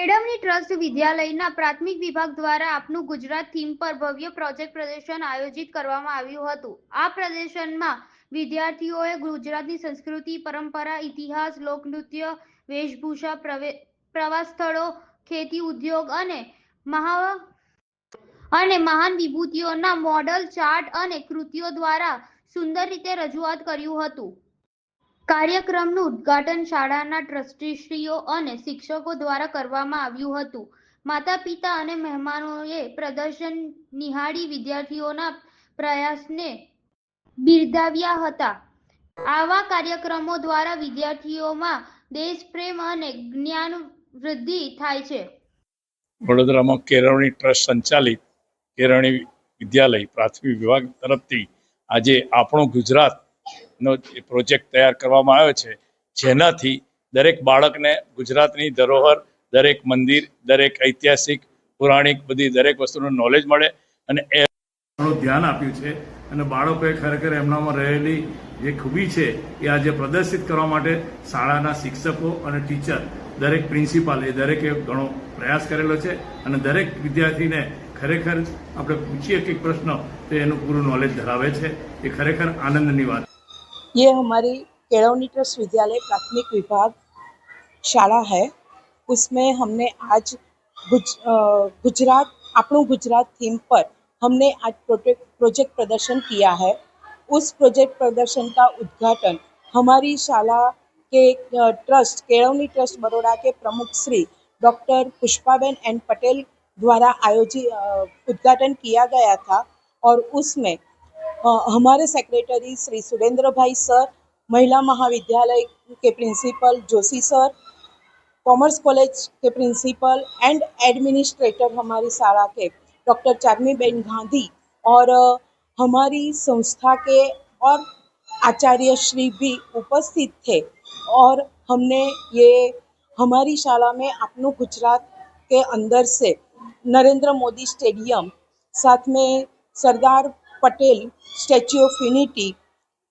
કેળવણી ટ્રસ્ટ વિદ્યાલયના પ્રાથમિક વિભાગ દ્વારા આપનું ગુજરાત થીમ પર ભવ્ય પ્રોજેક્ટ પ્રદર્શન આયોજિત કરવામાં આવ્યું હતું। આ પ્રદર્શનમાં વિદ્યાર્થીઓએ ગુજરાતની સંસ્કૃતિ, પરંપરા, ઇતિહાસ, લોકનૃત્ય, વેશભૂષા, પ્રવાસ સ્થળો, ખેતી ઉદ્યોગ અને મહાન વિભૂતિઓના મોડલ, ચાર્ટ અને કૃતિઓ દ્વારા સુંદર રીતે રજૂઆત કર્યું હતું। કાર્યક્રમનું ઉદ્ઘાટન શાળાના ટ્રસ્ટીશ્રીઓ અને શિક્ષકો દ્વારા કરવામાં આવ્યું હતું। માતા-પિતા અને મહેમાનોએ પ્રદર્શન નિહાળી વિદ્યાર્થીઓના પ્રયાસને બિરદાવ્યા હતા। આવા કાર્યક્રમો દ્વારા વિદ્યાર્થીઓમાં દેશપ્રેમ અને જ્ઞાન વૃદ્ધિ થાય છે। વડોદરામાં કેળવણી ટ્રસ્ટ સંચાલિત કેળવણી વિદ્યાલય પ્રાથમિક વિભાગ તરફથી આજે આપણું ગુજરાતનો પ્રોજેક્ટ તૈયાર કરવામાં આવ્યો છે, જેનાથી દરેક બાળકને ગુજરાતની ધરોહર, દરેક મંદિર, દરેક ઐતિહાસિક, પૌરાણિક બધી દરેક વસ્તુનું નોલેજ મળે અને એ ધ્યાન આપ્યું છે અને બાળકોએ ખરેખર એમનામાં રહેલી જે ખૂબી છે એ આજે પ્રદર્શિત કરવા માટે શાળાના શિક્ષકો અને ટીચર, દરેક પ્રિન્સિપાલ એ દરેકે ઘણો પ્રયાસ કરેલો છે અને દરેક વિદ્યાર્થીને ખરેખર આપણે પૂછીએ કે પ્રશ્ન તો એનું પૂરું નોલેજ ધરાવે છે। એ ખરેખર આનંદની વાત। ये हमारी केळवनी ट्रस्ट विद्यालय प्राथमिक विभाग शाला है। उसमें हमने आज गुजरात अपनों गुजरात थीम पर हमने आज प्रोजेक्ट प्रदर्शन किया है। उस प्रोजेक्ट प्रदर्शन का उद्घाटन हमारी शाला के ट्रस्ट केळवनी ट्रस्ट बड़ौदा के प्रमुख श्री डॉक्टर पुष्पाबेन एन पटेल द्वारा आयोजित उद्घाटन किया गया था और उसमें हमारे सेक्रेटरी श्री सुरेंद्र भाई सर, महिला महाविद्यालय के principal Joshi sir, commerce college के प्रिंसिपल एंड एडमिनिस्ट्रेटर हमारी शाला के डॉक्टर चार्मीबेन गांधी और हमारी संस्था के और आचार्य श्री भी उपस्थित थे। और हमने ये हमारी शाला में अपनों गुजरात के अंदर से नरेंद्र मोदी स्टेडियम, साथ में Sardar Patel statue of unity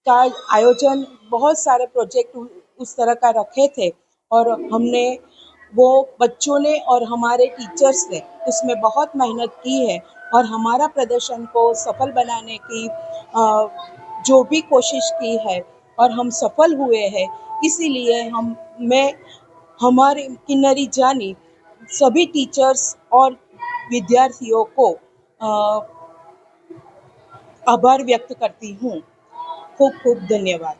का आयोजन, बहुत सारे प्रोजेक्ट उस तरह का रखे थे और हमने वो बच्चों ने और हमारे टीचर्स ने उसमें बहुत मेहनत की है और हमारा प्रदर्शन को सफल बनाने की जो भी कोशिश की है और हम सफल हुए हैं। इसीलिए मैं हमारे किन्नरी जानी सभी टीचर्स और विद्यार्थियों को आभार व्यक्त करती हूँ। खूब खूब धन्यवाद।